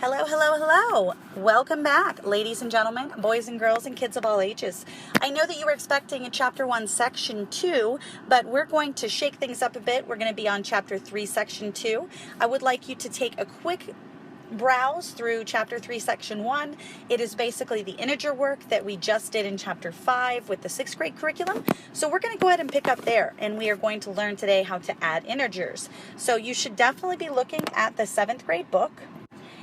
Hello, hello, hello. Welcome back, ladies and gentlemen, boys and girls, and kids of all ages. I know that you were expecting a Chapter 1, Section 2, but we're going to shake things up a bit. We're going to be on Chapter 3, Section 2. I would like you to take a quick browse through Chapter 3, Section 1. It is basically the integer work that we just did in Chapter 5 with the 6th grade curriculum. So we're going to go ahead and pick up there, and we are going to learn today how to add integers. So you should definitely be looking at the 7th grade book.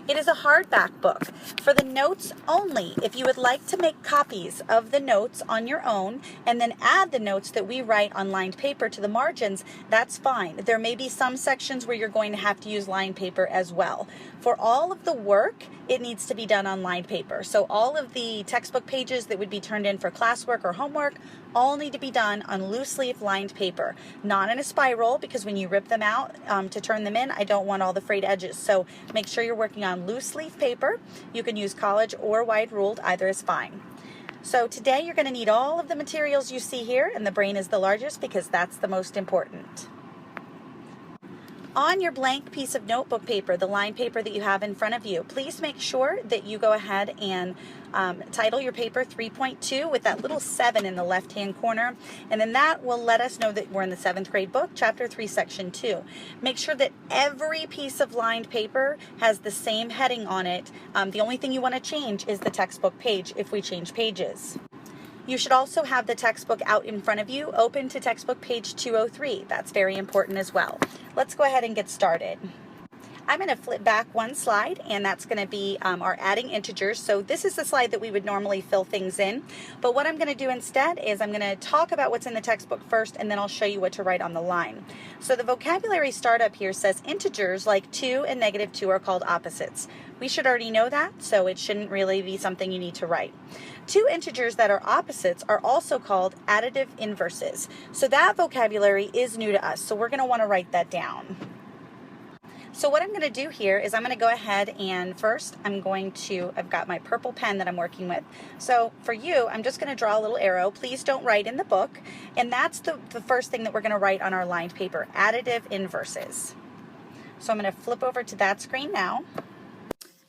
It is a hardback book for the notes only. If you would like to make copies of the notes on your own and then add the notes that we write on lined paper to the margins, that's fine. There may be some sections where you're going to have to use lined paper as well. For all of the work, it needs to be done on lined paper. So all of the textbook pages that would be turned in for classwork or homework all need to be done on loose leaf lined paper, not in a spiral, because when you rip them out to turn them in, I don't want all the frayed edges. So make sure you're working on loose leaf paper. You can use college or wide ruled, either is fine. So today you're going to need all of the materials you see here, and the brain is the largest because that's the most important. On your blank piece of notebook paper, the lined paper that you have in front of you, please make sure that you go ahead and title your paper 3.2 with that little 7 in the left-hand corner, and then that will let us know that we're in the 7th grade book, Chapter 3, Section 2. Make sure that every piece of lined paper has the same heading on it. The only thing you want to change is the textbook page if we change pages. You should also have the textbook out in front of you, open to textbook page 203. That's very important as well. Let's go ahead and get started. I'm going to flip back one slide, and that's going to be our adding integers. So this is the slide that we would normally fill things in. But what I'm going to do instead is I'm going to talk about what's in the textbook first, and then I'll show you what to write on the line. So the vocabulary startup here says integers like 2 and -2 are called opposites. We should already know that, so it shouldn't really be something you need to write. 2 integers that are opposites are also called additive inverses. So that vocabulary is new to us, so we're going to want to write that down. So what I'm going to do here is I'm going to go ahead and first I've got my purple pen that I'm working with. So for you, I'm just going to draw a little arrow. Please don't write in the book. And that's the first thing that we're going to write on our lined paper, additive inverses. So I'm going to flip over to that screen now.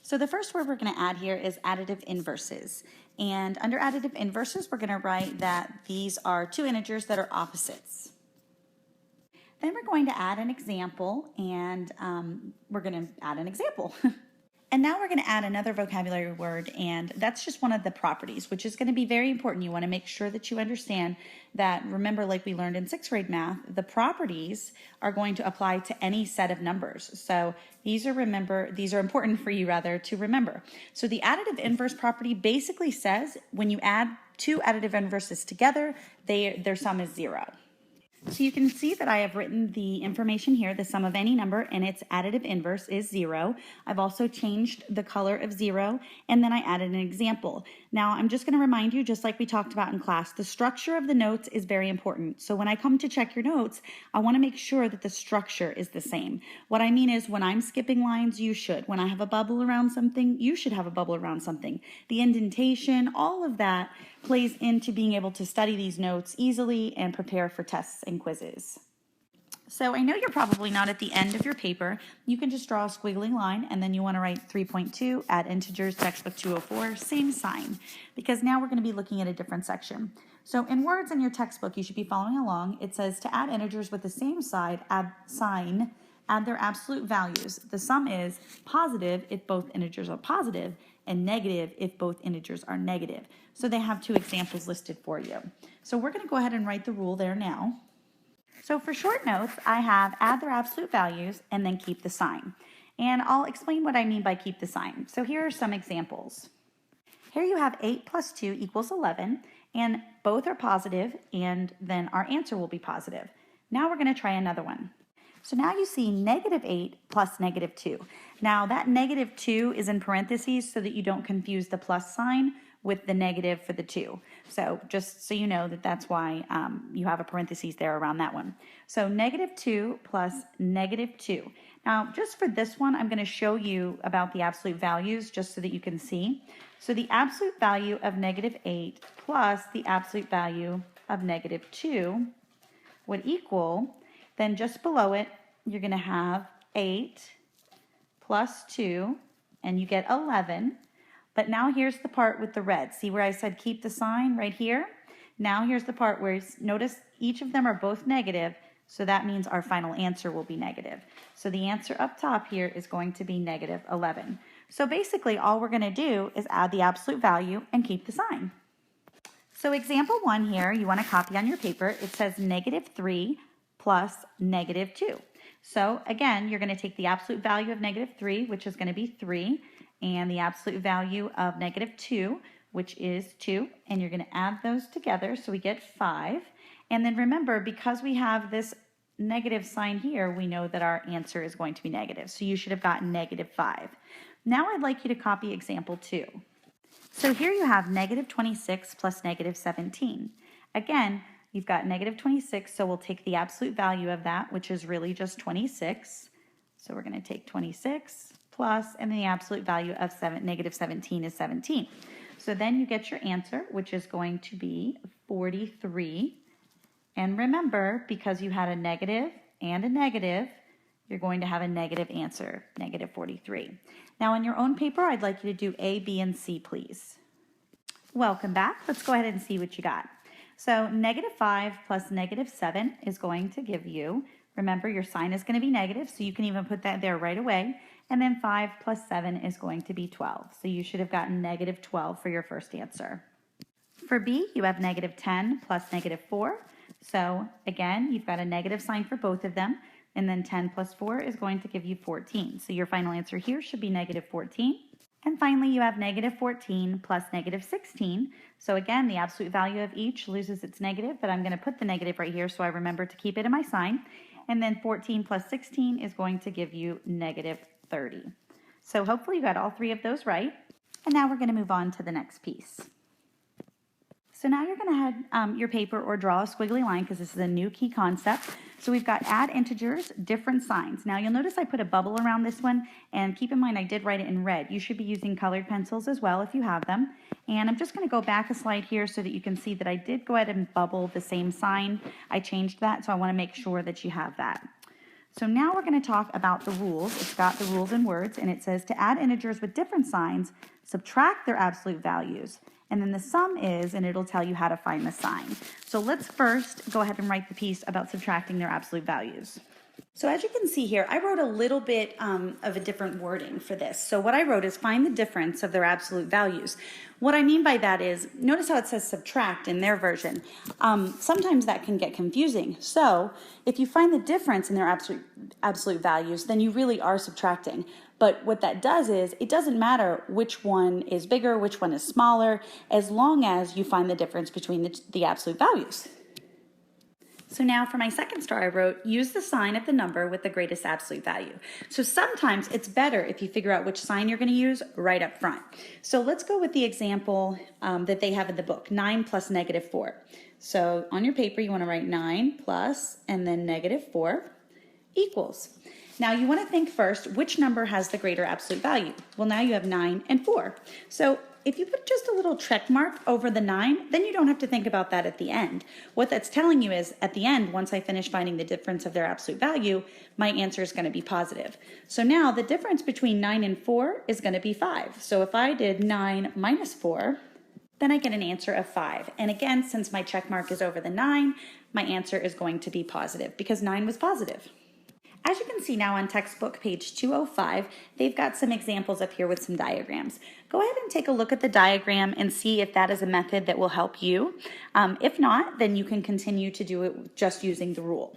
So the first word we're going to add here is additive inverses. And under additive inverses, we're going to write that these are 2 integers that are opposites. Then we're going to add an example, and we're going to add an example. And now we're going to add another vocabulary word, and that's just one of the properties, which is going to be very important. You want to make sure that you understand that, remember, like we learned in 6th grade math, the properties are going to apply to any set of numbers. So these are important for you to remember. So the additive inverse property basically says when you add 2 additive inverses together, their sum is 0. So you can see that I have written the information here. The sum of any number and its additive inverse is 0. I've also changed the color of 0, and then I added an example. Now I'm just going to remind you, just like we talked about in class, the structure of the notes is very important. So when I come to check your notes, I want to make sure that the structure is the same. What I mean is when I'm skipping lines, you should. When I have a bubble around something, you should have a bubble around something. The indentation, all of that plays into being able to study these notes easily and prepare for tests and quizzes. So I know you're probably not at the end of your paper. You can just draw a squiggly line, and then you want to write 3.2, add integers, textbook 204, same sign, because now we're going to be looking at a different section. So in words in your textbook, you should be following along. It says to add integers with the same sign, add their absolute values. The sum is positive if both integers are positive, and negative if both integers are negative. So they have 2 examples listed for you. So we're going to go ahead and write the rule there now. So for short notes, I have add their absolute values and then keep the sign. And I'll explain what I mean by keep the sign. So here are some examples. Here you have 8 plus 2 equals 11, and both are positive, and then our answer will be positive. Now we're going to try another one. So now you see -8 plus -2. Now that -2 is in parentheses so that you don't confuse the plus sign with the negative for the 2. So just so you know that's why you have a parentheses there around that one. So -2 plus -2. Now just for this one, I'm going to show you about the absolute values just so that you can see. So the absolute value of -8 plus the absolute value of -2 would equal, then just below it, you're going to have 8 plus 2 and you get 11. But now here's the part with the red. See where I said keep the sign right here? Now here's the part where, notice each of them are both negative, so that means our final answer will be negative. So the answer up top here is going to be negative 11. So basically all we're going to do is add the absolute value and keep the sign. So example 1 here, you want to copy on your paper. It says negative 3 plus negative 2. So again, you're going to take the absolute value of negative 3, which is going to be 3, and the absolute value of negative 2, which is 2, and you're going to add those together so we get 5. And then remember, because we have this negative sign here, we know that our answer is going to be negative. So you should have gotten negative 5. Now I'd like you to copy example 2. So here you have negative 26 plus negative 17. Again, you've got negative 26, so we'll take the absolute value of that, which is really just 26. So we're going to take 26 plus, and then the absolute value of negative 17 is 17. So then you get your answer, which is going to be 43. And remember, because you had a negative and a negative, you're going to have a negative answer, negative 43. Now on your own paper, I'd like you to do A, B, and C, please. Welcome back. Let's go ahead and see what you got. So negative 5 plus negative 7 is going to give you, remember your sign is going to be negative, so you can even put that there right away. And then 5 plus 7 is going to be 12. So you should have gotten negative 12 for your first answer. For B, you have negative 10 plus negative 4. So again, you've got a negative sign for both of them. And then 10 plus 4 is going to give you 14. So your final answer here should be negative 14. And finally, you have negative 14 plus negative 16. So again, the absolute value of each loses its negative, but I'm going to put the negative right here so I remember to keep it in my sign. And then 14 plus 16 is going to give you negative 30. So hopefully you got all 3 of those right. And now we're going to move on to the next piece. So now you're going to have your paper or draw a squiggly line because this is a new key concept. So we've got add integers, different signs. Now you'll notice I put a bubble around this one, and keep in mind I did write it in red. You should be using colored pencils as well if you have them. And I'm just going to go back a slide here so that you can see that I did go ahead and bubble the same sign. I changed that, so I want to make sure that you have that. So now we're going to talk about the rules. It's got the rules in words, and it says to add integers with different signs, subtract their absolute values. And then the sum is, and it'll tell you how to find the sign. So let's first go ahead and write the piece about subtracting their absolute values. So as you can see here, I wrote a little bit of a different wording for this. So what I wrote is find the difference of their absolute values. What I mean by that is, notice how it says subtract in their version. Sometimes that can get confusing. So if you find the difference in their absolute values, then you really are subtracting. But what that does is, it doesn't matter which one is bigger, which one is smaller, as long as you find the difference between the absolute values. So now for my second star, I wrote, use the sign of the number with the greatest absolute value. So sometimes it's better if you figure out which sign you're going to use right up front. So let's go with the example that they have in the book, 9 plus negative 4. So on your paper, you want to write 9 plus and then negative 4 equals. Now you want to think first, which number has the greater absolute value? Well, now you have 9 and 4. So if you put just a little check mark over the 9, then you don't have to think about that at the end. What that's telling you is, at the end, once I finish finding the difference of their absolute value, my answer is going to be positive. So now the difference between 9 and 4 is going to be 5. So if I did 9 minus 4, then I get an answer of 5. And again, since my check mark is over the 9, my answer is going to be positive because 9 was positive. As you can see now on textbook page 205, they've got some examples up here with some diagrams. Go ahead and take a look at the diagram and see if that is a method that will help you. If not, then you can continue to do it just using the rule.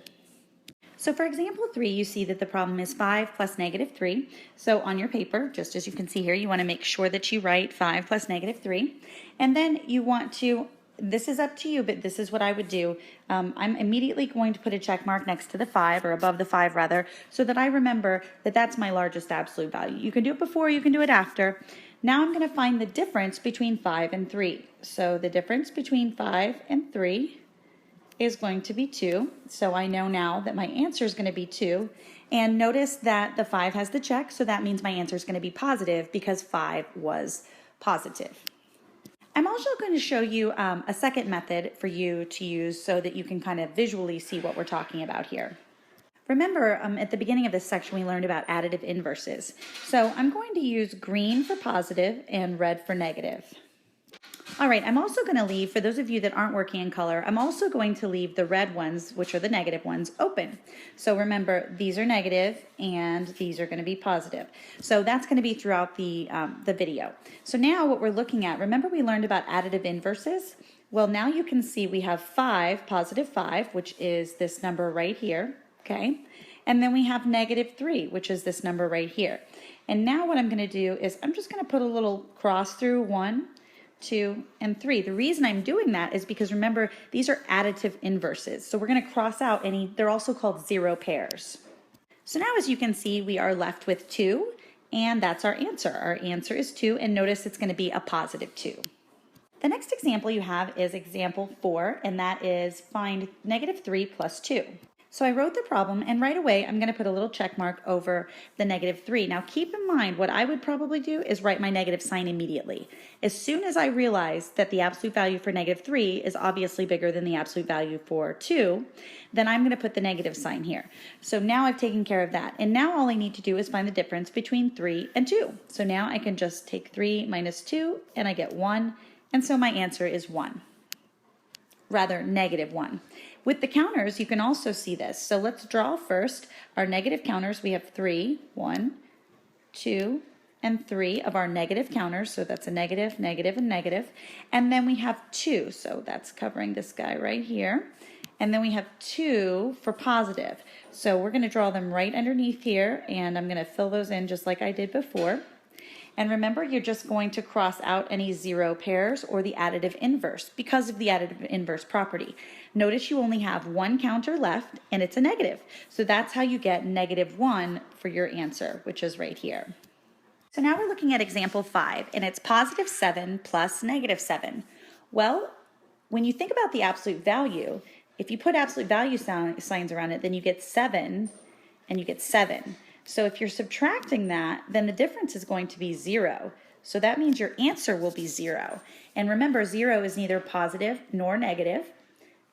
So for example 3, you see that the problem is 5 plus negative 3. So on your paper, just as you can see here, you want to make sure that you write 5 plus negative 3. And then you want to, this is up to you, but this is what I would do. I'm immediately going to put a check mark next to the 5, or above the 5 rather, so that I remember that that's my largest absolute value. You can do it before, you can do it after. Now I'm going to find the difference between 5 and 3. So the difference between 5 and 3 is going to be 2. So I know now that my answer is going to be 2. And notice that the 5 has the check, so that means my answer is going to be positive because 5 was positive. I'm also going to show you a second method for you to use so that you can kind of visually see what we're talking about here. Remember, at the beginning of this section, we learned about additive inverses. So I'm going to use green for positive and red for negative. All right, I'm also going to leave, for those of you that aren't working in color, I'm also going to leave the red ones, which are the negative ones, open. So remember, these are negative and these are going to be positive. So that's going to be throughout the video. So now what we're looking at, remember we learned about additive inverses? Well, now you can see we have 5, positive 5, which is this number right here, okay? And then we have negative 3, which is this number right here. And now what I'm going to do is I'm just going to put a little cross through 1, 2, and 3. The reason I'm doing that is because remember, these are additive inverses. So we're going to cross out any, they're also called zero pairs. So now as you can see, we are left with 2, and that's our answer. Our answer is 2, and notice it's going to be a positive 2. The next example you have is example 4, and that is find negative 3 plus 2. So I wrote the problem, and right away I'm going to put a little check mark over the negative 3. Now keep in mind, what I would probably do is write my negative sign immediately. As soon as I realize that the absolute value for negative 3 is obviously bigger than the absolute value for 2, then I'm going to put the negative sign here. So now I've taken care of that. And now all I need to do is find the difference between 3 and 2. So now I can just take 3 minus 2, and I get 1. And so my answer is 1. Rather, negative 1. With the counters, you can also see this. So let's draw first our negative counters. We have 3, 1, 2, and 3 of our negative counters. So that's a negative, negative, and negative. And then we have 2. So that's covering this guy right here. And then we have 2 for positive. So we're going to draw them right underneath here. And I'm going to fill those in just like I did before. And remember, you're just going to cross out any zero pairs or the additive inverse because of the additive inverse property. Notice you only have one counter left and it's a negative. So that's how you get negative 1 for your answer, which is right here. So now we're looking at example 5, and it's positive 7 plus negative 7. Well, when you think about the absolute value, if you put absolute value signs around it, then you get 7 and you get 7. So if you're subtracting that, then the difference is going to be 0. So that means your answer will be 0. And remember, 0 is neither positive nor negative.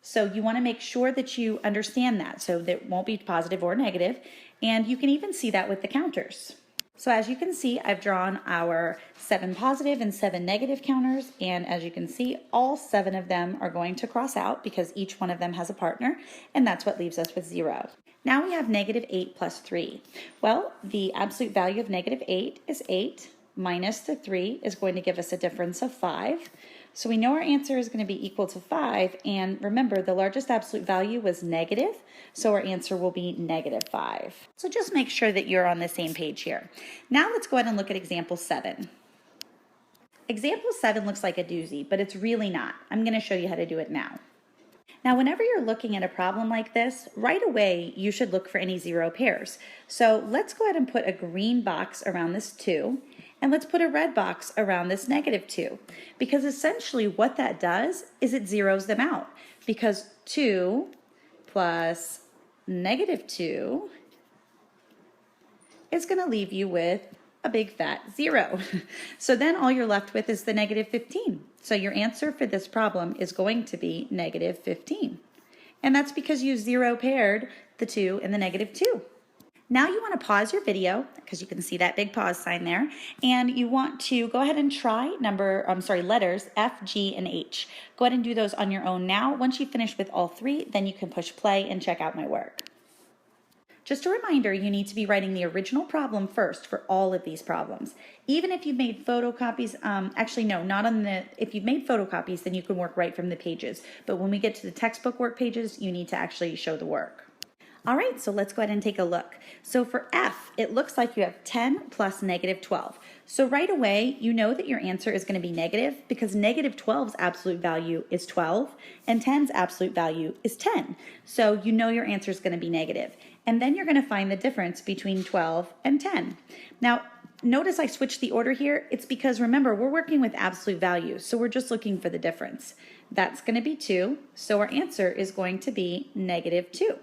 So you want to make sure that you understand that. So that it won't be positive or negative. And you can even see that with the counters. So as you can see, I've drawn our 7 positive and 7 negative counters. And as you can see, all 7 of them are going to cross out because each one of them has a partner. And that's what leaves us with 0. Now we have negative 8 plus 3. Well, the absolute value of negative 8 is 8, minus the 3 is going to give us a difference of 5. So we know our answer is going to be equal to 5, and remember, the largest absolute value was negative, so our answer will be negative 5. So just make sure that you're on the same page here. Now let's go ahead and look at example 7. Example 7 looks like a doozy, but it's really not. I'm going to show you how to do it now. Now, whenever you're looking at a problem like this, right away, you should look for any zero pairs. So let's go ahead and put a green box around this 2, and let's put a red box around this negative 2, because essentially what that does is it zeroes them out, because 2 plus negative 2 is going to leave you with a big fat 0. So then all you're left with is the negative 15. So your answer for this problem is going to be negative 15. And that's because you zero paired the 2 and the negative 2. Now you want to pause your video, because you can see that big pause sign there, and you want to go ahead and try letters F, G, and H. Go ahead and do those on your own now. Once you finish with all 3, then you can push play and check out my work. Just a reminder, you need to be writing the original problem first for all of these problems. Even if you've made photocopies, if you've made photocopies, then you can work right from the pages. But when we get to the textbook work pages, you need to actually show the work. All right, so let's go ahead and take a look. So for F, it looks like you have 10 plus negative 12. So right away, you know that your answer is going to be negative because negative 12's absolute value is 12 and 10's absolute value is 10. So you know your answer is going to be negative. And then you're going to find the difference between 12 and 10. Now, notice I switched the order here. It's because, remember, we're working with absolute values, so we're just looking for the difference. That's going to be 2, so our answer is going to be negative 2.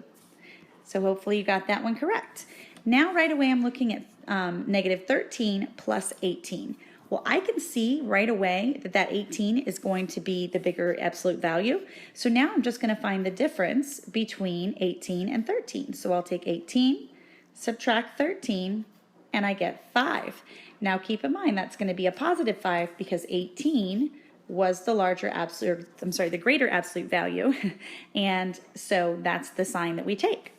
So hopefully you got that one correct. Now right away I'm looking at negative 13 plus 18. Well, I can see right away that that 18 is going to be the bigger absolute value. So now I'm just going to find the difference between 18 and 13. So I'll take 18, subtract 13, and I get 5. Now keep in mind that's going to be a positive 5 because 18 was the larger absolute, I'm sorry, the greater absolute value. And so that's the sign that we take.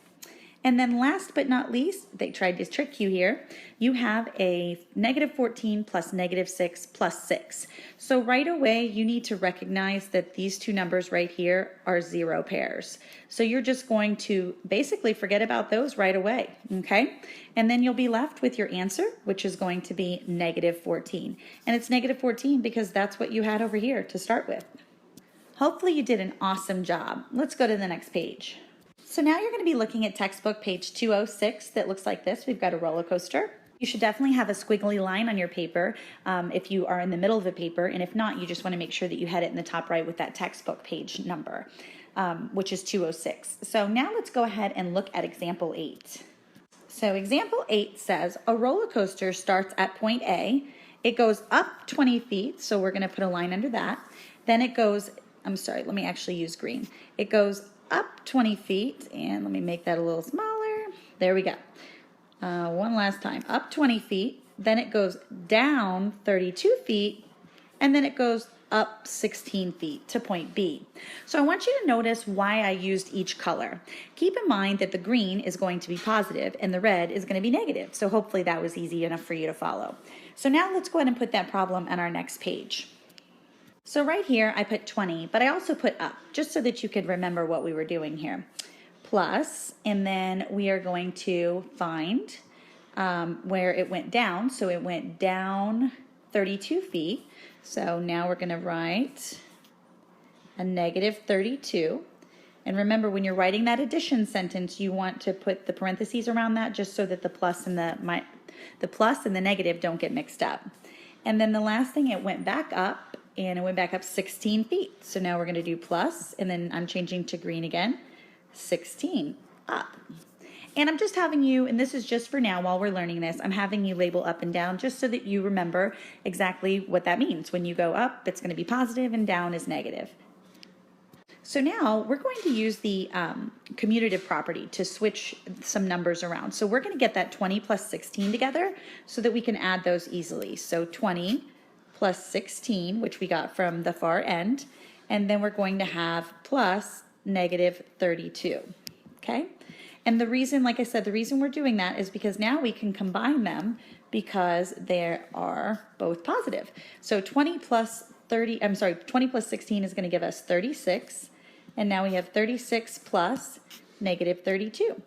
And then last but not least, they tried to trick you here. You have a negative 14 plus negative 6 plus 6. So right away, you need to recognize that these two numbers right here are zero pairs. So you're just going to basically forget about those right away, okay? And then you'll be left with your answer, which is going to be negative 14. And it's negative 14 because that's what you had over here to start with. Hopefully you did an awesome job. Let's go to the next page. So now you're going to be looking at textbook page 206 that looks like this. We've got a roller coaster. You should definitely have a squiggly line on your paper if you are in the middle of the paper, and if not, you just want to make sure that you had it in the top right with that textbook page number, which is 206. So now let's go ahead and look at example 8. So example 8 says a roller coaster starts at point A. It goes up 20 feet, so we're going to put a line under that. Then it goes, I'm sorry, let me actually use green. It goes up 20 feet, and let me make that a little smaller. There we go. One last time, up 20 feet, then it goes down 32 feet, and then it goes up 16 feet to point B. So I want you to notice why I used each color. Keep in mind that the green is going to be positive and the red is going to be negative. So hopefully that was easy enough for you to follow. So now let's go ahead and put that problem on our next page. So right here, I put 20, but I also put up, just so that you could remember what we were doing here. Plus, and then we are going to find where it went down. So it went down 32 feet. So now we're going to write a negative 32. And remember, when you're writing that addition sentence, you want to put the parentheses around that just so that the plus and the negative don't get mixed up. And then the last thing, it went back up. And it went back up 16 feet. So now we're going to do plus, and then I'm changing to green again, 16 up. And I'm just having you, and this is just for now while we're learning this, I'm having you label up and down just so that you remember exactly what that means. When you go up, it's going to be positive, and down is negative. So now we're going to use the commutative property to switch some numbers around. So we're going to get that 20 plus 16 together so that we can add those easily. So 20 plus 16, which we got from the far end, and then we're going to have plus negative 32, okay? And the reason, like I said, the reason we're doing that is because now we can combine them because they are both positive. So 20 plus 16 is going to give us 36, and now we have 36 plus negative 32.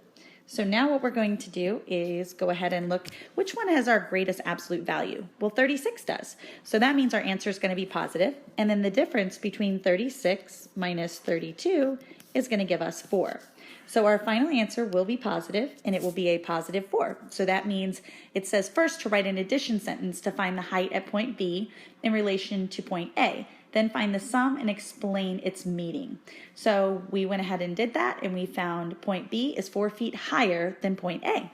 So now what we're going to do is go ahead and look, which one has our greatest absolute value? Well, 36 does. So that means our answer is going to be positive, and then the difference between 36 minus 32 is going to give us 4. So our final answer will be positive, and it will be a positive 4. So that means it says first to write an addition sentence to find the height at point B in relation to point A. Then find the sum and explain its meaning. So we went ahead and did that, and we found point B is 4 feet higher than point A.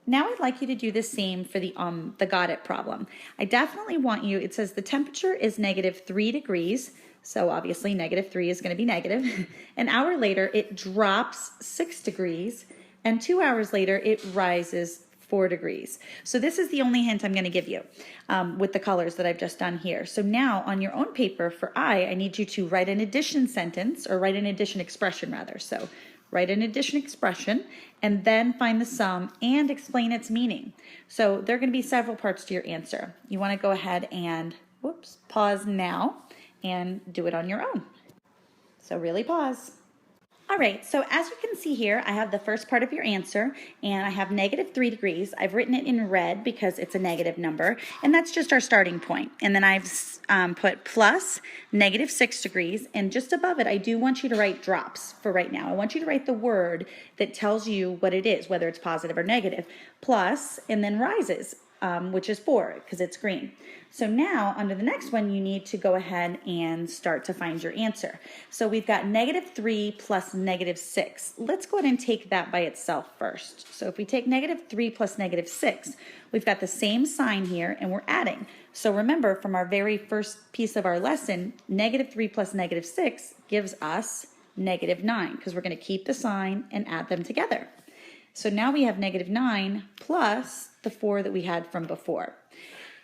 Now I'd like you to do the same for the got it problem. I definitely want you, it says the temperature is negative 3 degrees, so obviously negative 3 is going to be negative. An hour later, it drops 6 degrees, and 2 hours later, it rises 4 degrees. So this is the only hint I'm going to give you with the colors that I've just done here. So now on your own paper for I need you to write an addition sentence, or write an addition expression rather. So write an addition expression and then find the sum and explain its meaning. So there are going to be several parts to your answer. You want to go ahead and pause now and do it on your own. So really pause. All right, so as you can see here, I have the first part of your answer, and I have negative 3 degrees. I've written it in red because it's a negative number, and that's just our starting point. And then I've put plus negative 6 degrees, and just above it, I do want you to write drops for right now. I want you to write the word that tells you what it is, whether it's positive or negative, plus, and then rises. which is 4 because it's green. So now under the next one, you need to go ahead and start to find your answer. So we've got -3 plus -6. Let's go ahead and take that by itself first. So if we take -3 plus -6, we've got the same sign here and we're adding. So remember from our very first piece of our lesson, -3 plus -6 gives us -9 because we're going to keep the sign and add them together. So now we have -9 plus the 4 that we had from before.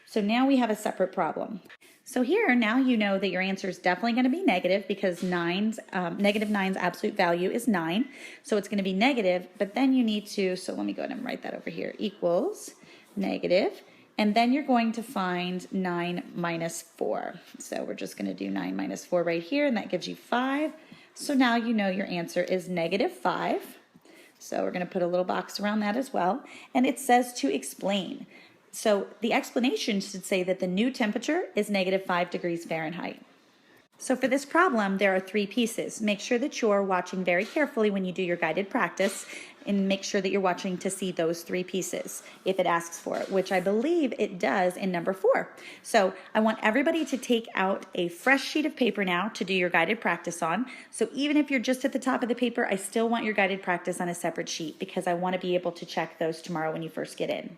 So now we have a separate problem. So here, now you know that your answer is definitely going to be negative because -9's absolute value is 9. So it's going to be negative, but then you need to, so let me go ahead and write that over here, equals negative. And then you're going to find 9 minus 4. So we're just going to do 9 minus 4 right here, and that gives you 5. So now you know your answer is -5. So we're going to put a little box around that as well. And it says to explain. So the explanation should say that the new temperature is -5 degrees Fahrenheit. So for this problem, there are 3 pieces. Make sure that you're watching very carefully when you do your guided practice, and make sure that you're watching to see those 3 pieces if it asks for it, which I believe it does in number 4. So I want everybody to take out a fresh sheet of paper now to do your guided practice on. So even if you're just at the top of the paper, I still want your guided practice on a separate sheet because I want to be able to check those tomorrow when you first get in.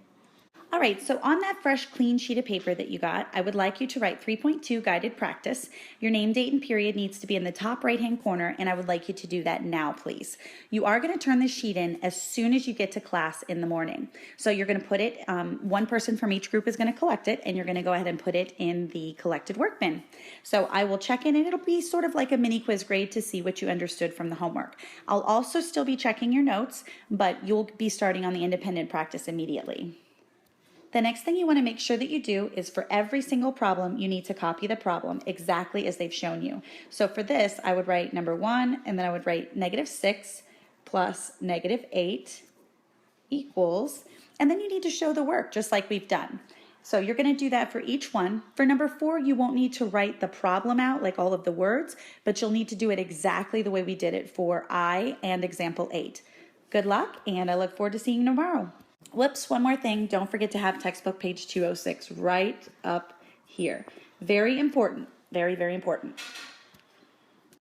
All right, so on that fresh, clean sheet of paper that you got, I would like you to write 3.2 guided practice. Your name, date, and period needs to be in the top right-hand corner, and I would like you to do that now, please. You are going to turn this sheet in as soon as you get to class in the morning. So you're going to put it, one person from each group is going to collect it, and you're going to go ahead and put it in the collected work bin. So I will check in, and it'll be sort of like a mini quiz grade to see what you understood from the homework. I'll also still be checking your notes, but you'll be starting on the independent practice immediately. The next thing you want to make sure that you do is for every single problem, you need to copy the problem exactly as they've shown you. So for this, I would write number 1, and then I would write -6 plus -8 equals, and then you need to show the work just like we've done. So you're going to do that for each one. For number 4, you won't need to write the problem out, like all of the words, but you'll need to do it exactly the way we did it for I and example 8. Good luck, and I look forward to seeing you tomorrow. Whoops, one more thing. Don't forget to have textbook page 206 right up here. Very important. Very, very important.